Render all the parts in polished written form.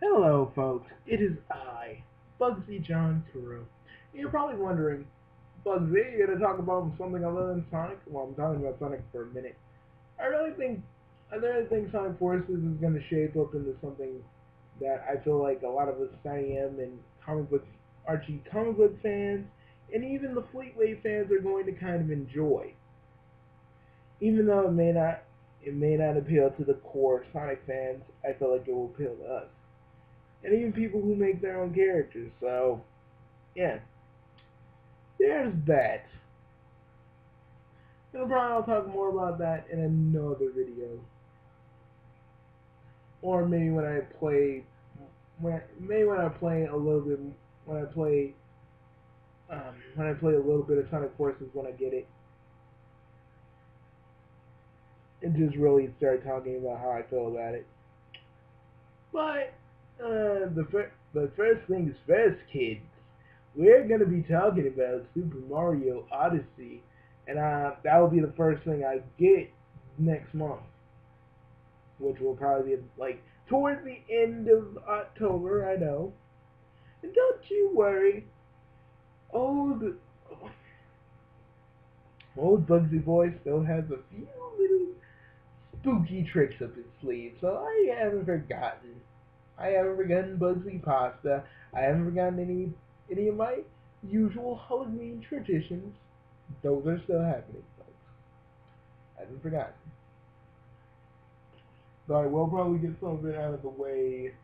Hello, folks. It is I, Bugsy John Carew. You're probably wondering, Bugsy, you're going to talk about something other than Sonic? Well, I'm talking about Sonic for a minute. I really think, I really think Sonic Forces is going to shape up into something that I feel like a lot of us IM and comic book, Archie comic book fans, and even the Fleetway fans are going to kind of enjoy. Even though it may not appeal to the core Sonic fans, I feel like it will appeal to us and even people who make their own characters. So, yeah, there's that. And probably I'll talk more about that in another video, or maybe when I play a little bit when I play when I play a little bit of Sonic Forces when I get it, and just really start talking about how I feel about it. But but first things first, kids. We're gonna be talking about Super Mario Odyssey, and that will be the first thing I get next month, which will probably be like towards the end of October. I know, and don't you worry, old old Bugsy Boy still has a few little spooky tricks up his sleeve, so I haven't forgotten. I haven't forgotten Bugsy Pasta. I haven't forgotten any of my usual Halloween traditions. Those are still happening, folks. I haven't forgotten. So I will probably get some of it out of the way.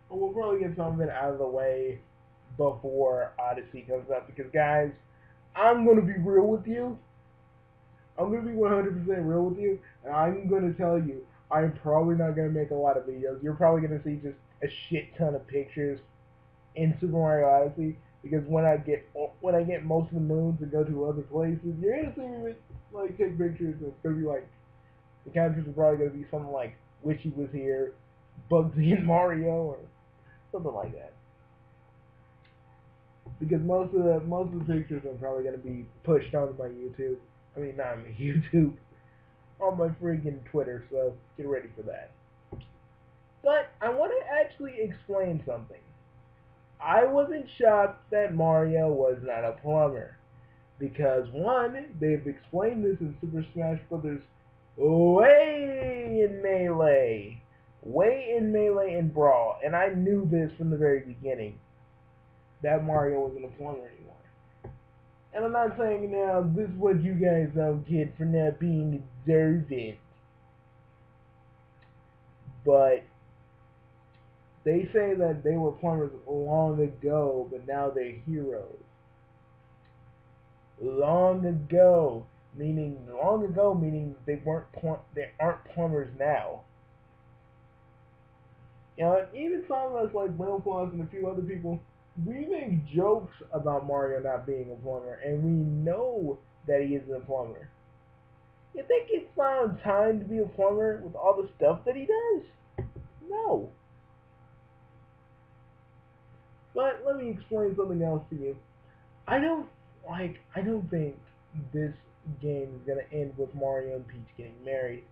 We'll probably get some of it out of the way before Odyssey comes up because, guys, I'm going to be real with you. I'm going to be 100% real with you, and I'm going to tell you, I'm probably not going to make a lot of videos. You're probably going to see just a shit ton of pictures in Super Mario Odyssey because when I get most of the moons and go to other places, you're gonna see me like take pictures. And it's gonna be like the captions are probably gonna be something like "Wish he was here," "Bugsy and Mario," or something like that. Because most of the pictures are probably gonna be pushed onto my YouTube. I mean, not my YouTube, on my freaking Twitter. So get ready for that. But I want to actually explain something. I wasn't shocked that Mario was not a plumber because one, they've explained this in Super Smash Bros. Way in Melee, way in Melee and Brawl, and I knew this from the very beginning that Mario wasn't a plumber anymore. And I'm not saying now this is what you guys don't get for not being observant, but they say that they were plumbers long ago, but now they're heroes. Long ago meaning they aren't plumbers now. You know, even some of us like Will Plus and a few other people, we make jokes about Mario not being a plumber, and we know that he isn't a plumber. You think he's found time to be a plumber with all the stuff that he does? No. But let me explain something else to you. I don't think this game is gonna end with Mario and Peach getting married.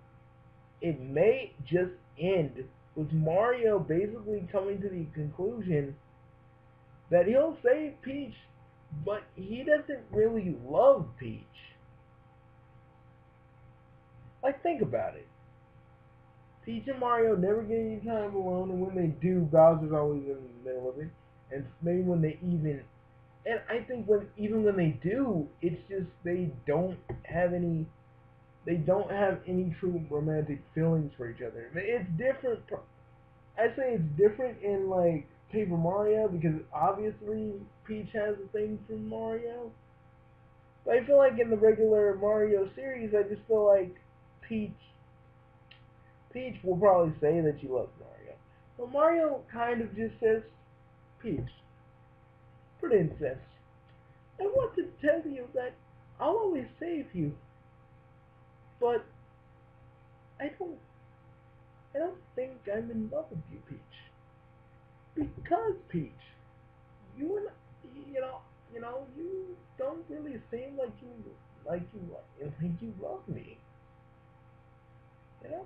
It may just end with Mario basically coming to the conclusion that he'll save Peach, but he doesn't really love Peach. Like, think about it. Peach and Mario never get any time alone, and when they do, Bowser's always in the middle of it. And maybe when they even and I think when they do, it's just they don't have any true romantic feelings for each other. It's different. I say it's different in like Paper Mario because obviously Peach has a thing for Mario. But I feel like in the regular Mario series, I just feel like Peach Peach will probably say that she loves Mario, but Mario kind of just says Peach, for instance. I want to tell you that I'll always save you, but I don't I don't think I'm in love with you, Peach. Because Peach, you and you don't really seem like you love me. You know,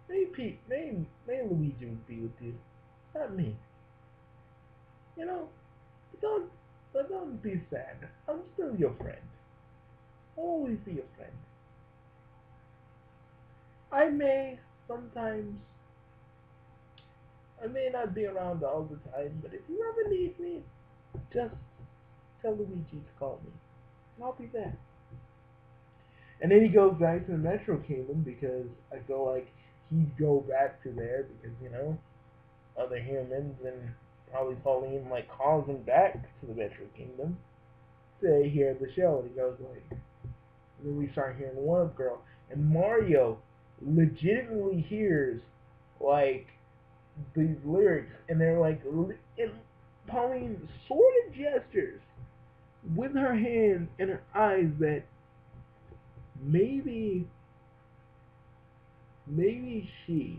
maybe Luigi be with you. Not me. You know, don't, don't be sad. I'm still your friend. I'll always be your friend. I may sometimes, I may not be around all the time, but if you ever need me, just tell Luigi to call me. And I'll be there. And then he goes back to the Metro Kingdom because I feel like he'd go back to there because, you know, other humans and probably Pauline like calls him back to the Metro Kingdom to hear the show. And he goes like, and then we start hearing One Up Girl. And Mario legitimately hears like these lyrics and they're like, and Pauline sort of gestures with her hands and her eyes that maybe she's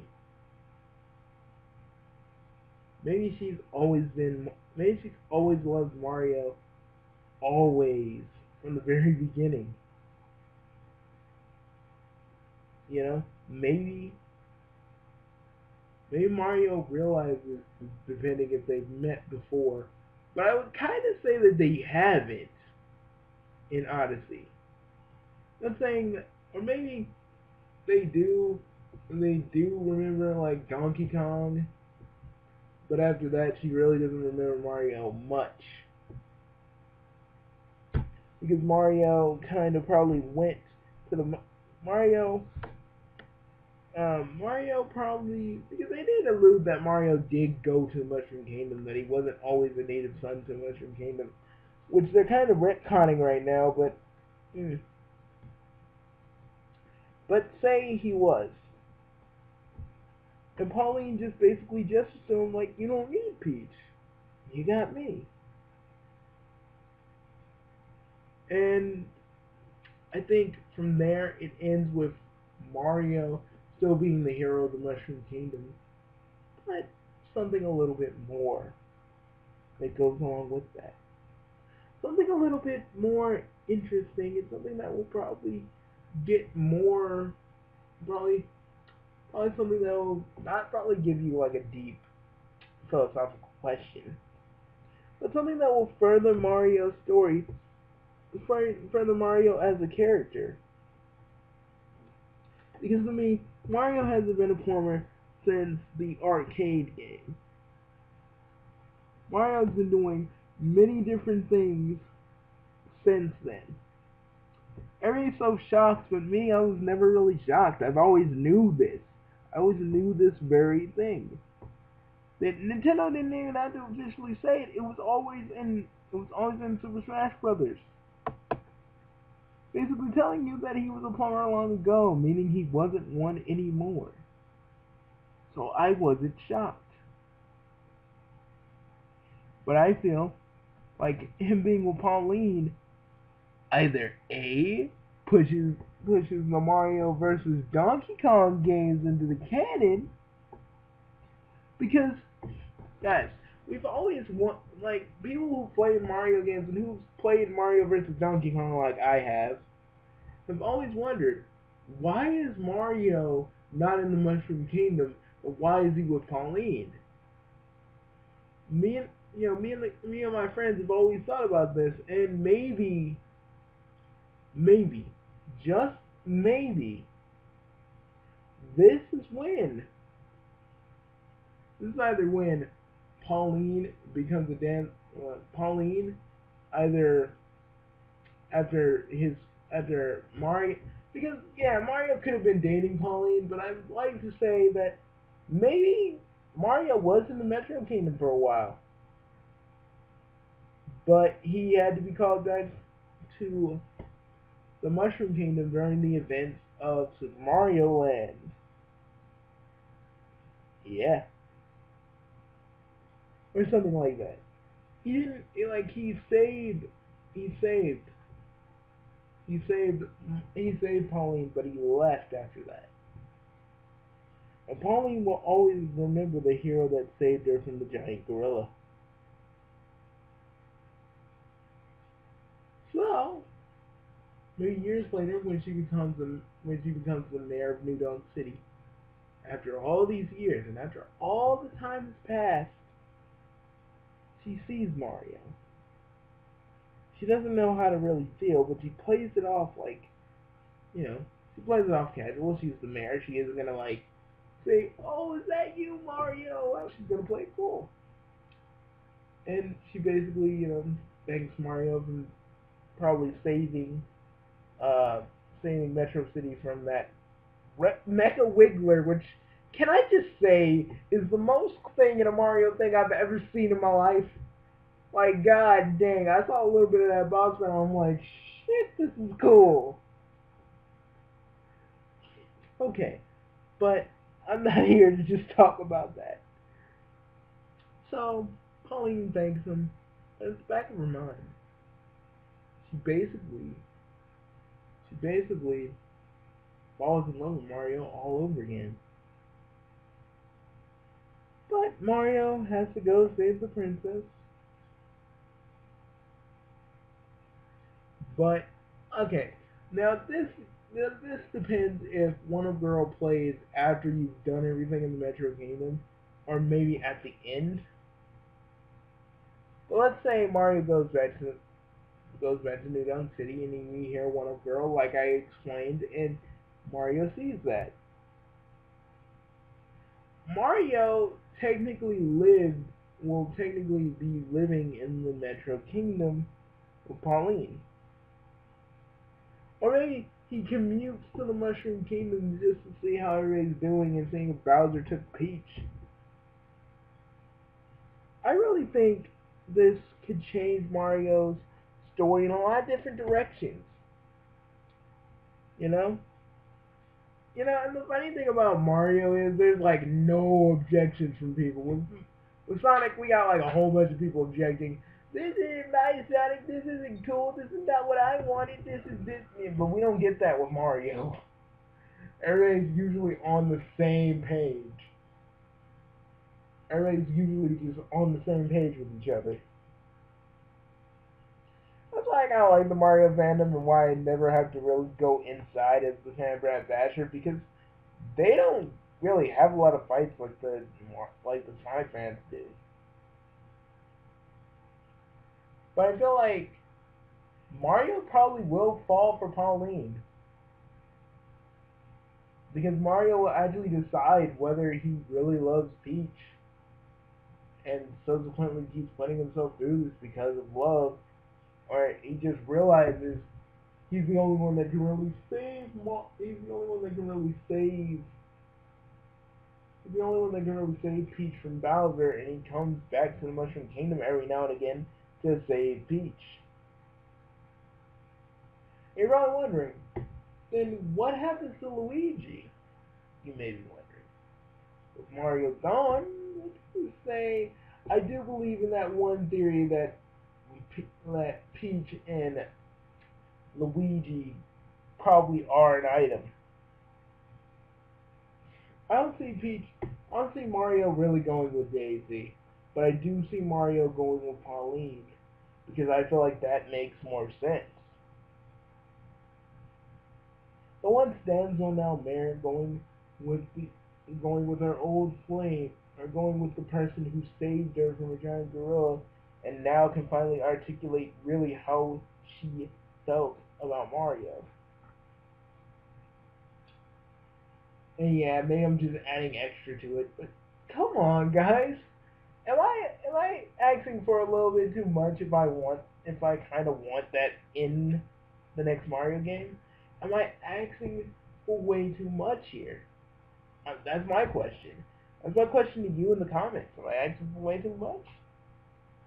always been, maybe she's always loved Mario, always, from the very beginning. You know, maybe Mario realizes, depending if they've met before, but I would kind of say that they haven't in Odyssey. I'm saying that, or maybe they do remember like Donkey Kong, but after that she really doesn't remember Mario much. Because Mario kind of probably went to the Mario probably, because they did allude that Mario did go to the Mushroom Kingdom, that he wasn't always a native son to the Mushroom Kingdom, which they're kind of retconning right now, but but say he was. And Pauline just basically gestures to him like, you don't need Peach. You got me. And I think from there it ends with Mario still being the hero of the Mushroom Kingdom, but something a little bit more that goes along with that. Something a little bit more interesting and something that will probably get more, probably something that will not probably give you like a deep philosophical question, but something that will further Mario's story, further Mario as a character. Because to me, Mario hasn't been a plumber since the arcade game. Mario's been doing many different things since then. Everybody's so shocked, but me, I was never really shocked. I've always knew this. I always knew this very thing. That Nintendo didn't even have to officially say it. It was always in Super Smash Brothers. Basically telling you that he was a plumber long ago, meaning he wasn't one anymore. So I wasn't shocked. But I feel like him being with Pauline either A, pushes the Mario versus Donkey Kong games into the canon, because guys, we've always like people who played Mario games and who've played Mario versus Donkey Kong like I have always wondered, why is Mario not in the Mushroom Kingdom, but why is he with Pauline? Me and my friends have always thought about this, and maybe, just maybe, this is either when Pauline becomes Pauline, either after Mario, because Mario could have been dating Pauline, but I would like to say that maybe Mario was in the Metro Kingdom for a while, but he had to be called back to the Mushroom Kingdom during the events of Super Mario Land. Yeah. Or something like that. He didn't, he saved Pauline, but he left after that. And Pauline will always remember the hero that saved her from the giant gorilla. So, maybe years later, when she becomes the mayor of New Donk City, after all these years and after all the time has passed, she sees Mario. She doesn't know how to really feel, but she plays it off like, she plays it off casual. She's the mayor. She isn't gonna like say, "Oh, is that you, Mario?" Well, she's gonna play it cool. And she basically, thanks Mario for probably uh, saving Metro City from that Mecha Wiggler, which, can I just say, is the most thing in a Mario thing I've ever seen in my life. Like, god dang, I saw a little bit of that box and I'm like, shit, this is cool. Okay, but I'm not here to just talk about that. So, Pauline thanks him, and it's back of her mind. She basically falls in love with Mario all over again. But Mario has to go save the princess. But okay, now this depends if one of girl plays after you've done everything in the Metro Kingdom, or maybe at the end. But let's say Mario goes back to New Dunk City, and you hear one of girl, like I explained, and Mario sees that. Mario will technically be living in the Metro Kingdom with Pauline. Or maybe he commutes to the Mushroom Kingdom just to see how everybody's doing and seeing if Bowser took Peach. I really think this could change Mario's story in a lot of different directions. You know? And the funny thing about Mario is there's like no objections from people. With Sonic, we got like a whole bunch of people objecting. This isn't nice, Sonic. This isn't cool. This is not what I wanted. This is this. But we don't get that with Mario. Everybody's usually on the same page. Everybody's usually just on the same page with each other. That's why I kind of like the Mario fandom and why I never have to really go inside as the Fan Brad Basher, because they don't really have a lot of fights like the Sonic fans do. But I feel like Mario probably will fall for Pauline, because Mario will actually decide whether he really loves Peach and subsequently keeps putting himself through this because of love, or he just realizes he's the only one that can really save. He's the only one that can really save. He's the only one that can really save Peach from Bowser, and he comes back to the Mushroom Kingdom every now and again to save Peach. You're probably wondering, then what happens to Luigi? You may be wondering. With Mario gone, let's just say I do believe in that one theory that Peach and Luigi probably are an item. I don't see Mario really going with Daisy, but I do see Mario going with Pauline, because I feel like that makes more sense. The one stands on now Mare going with her old flame, or going with the person who saved her from a giant gorilla, and now can finally articulate really how she felt about Mario. And yeah, maybe I'm just adding extra to it, but come on, guys. Am I asking for a little bit too much if I kind of want that in the next Mario game? Am I asking for way too much here? That's my question. That's my question to you in the comments. Am I asking for way too much?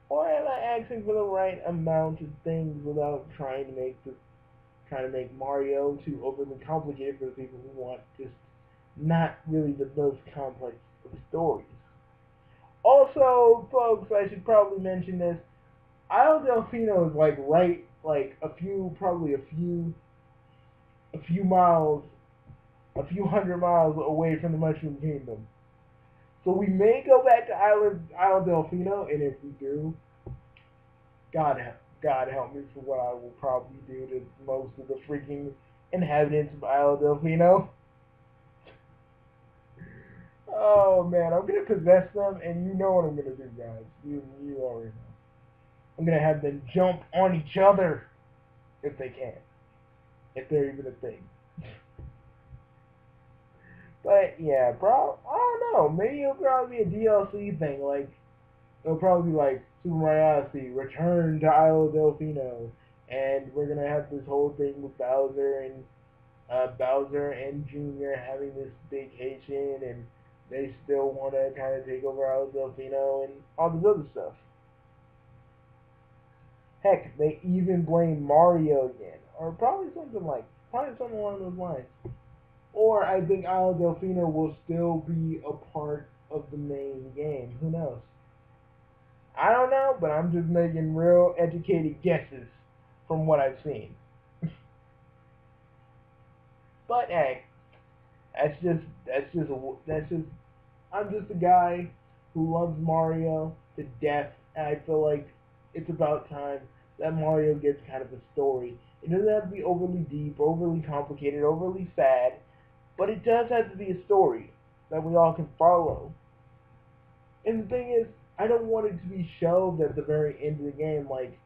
Or am I asking for the right amount of things without trying to make Mario too overly complicated for the people who want just not really the most complex of stories? Also, folks, I should probably mention this. Isle Delfino is a few hundred miles away from the Mushroom Kingdom. So we may go back to Isle Delfino, and if we do, God help me for what I will probably do to most of the freaking inhabitants of Isle Delfino. Oh man, I'm gonna possess them, and you know what I'm gonna do, guys. You already know. I'm gonna have them jump on each other if they can, if they're even a thing. But yeah, bro, I don't know. Maybe it'll probably be a DLC thing. Like it'll probably be like Super Mario Odyssey, Return to Isle Delfino, and we're gonna have this whole thing with Bowser and Junior having this vacation, and they still want to kind of take over Isle Delfino and all this other stuff. Heck, they even blame Mario again, or probably something along those lines. Or I think Isle Delfino will still be a part of the main game. Who knows? I don't know, but I'm just making real educated guesses from what I've seen. But hey, that's just I'm just a guy who loves Mario to death, and I feel like it's about time that Mario gets kind of a story. It doesn't have to be overly deep, overly complicated, overly sad, but it does have to be a story that we all can follow. And the thing is, I don't want it to be shelved at the very end of the game, like,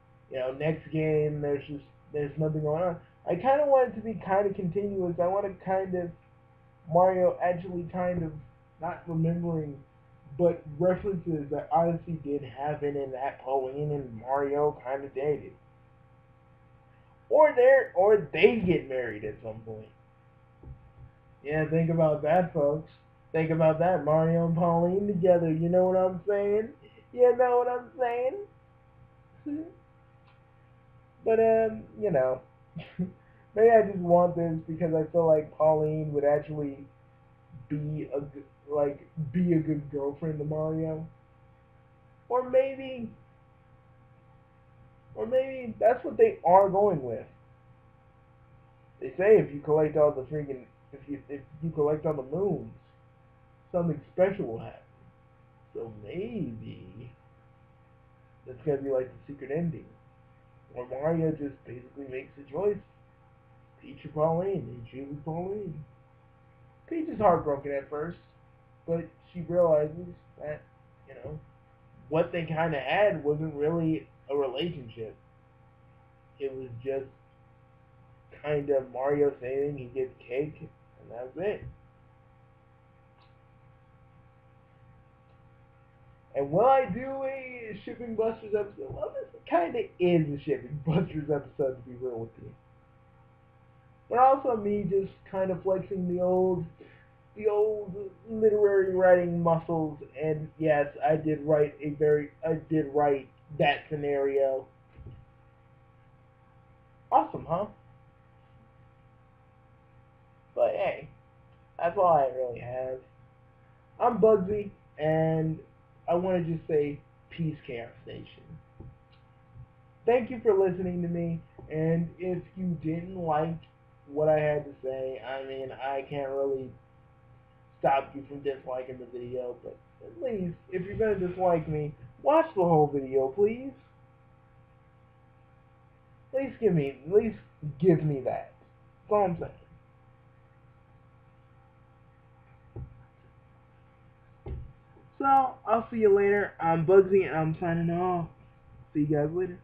next game, there's nothing going on. I kind of want it to be kind of continuous. I want to kind of, Mario actually kind of, not remembering, but references that Odyssey did happen and that Pauline and Mario kind of dated. Or they get married at some point. Yeah, think about that, folks. Think about that. Mario and Pauline together. You know what I'm saying? You know what I'm saying? But, maybe I just want this because I feel like Pauline would actually be be a good girlfriend to Mario. Or maybe, or maybe that's what they are going with. They say if you collect all the freaking, if you collect all the moons, something special will happen. So maybe that's gonna be like the secret ending, where Mario just basically makes a choice: Peach or Pauline. He chooses Pauline. Peach is heartbroken at first, but she realizes that you know what they kind of had wasn't really a relationship. It was just kind of Mario saying he gets cake, and that's it. And will I do a Shipping Busters episode? Well, this kind of is a Shipping Busters episode, to be real with you. But also me just kind of flexing the old literary writing muscles. And yes, I did write that scenario. Awesome, huh? But hey, that's all I really have. I'm Bugsy, and I want to just say peace, Chaos Nation. Thank you for listening to me, and if you didn't like what I had to say, I mean, I can't really stop you from disliking the video, but at least, if you're going to dislike me, watch the whole video, please. At least give me that. That's all I'm saying. So, I'll see you later. I'm Bugsy, and I'm signing off. See you guys later.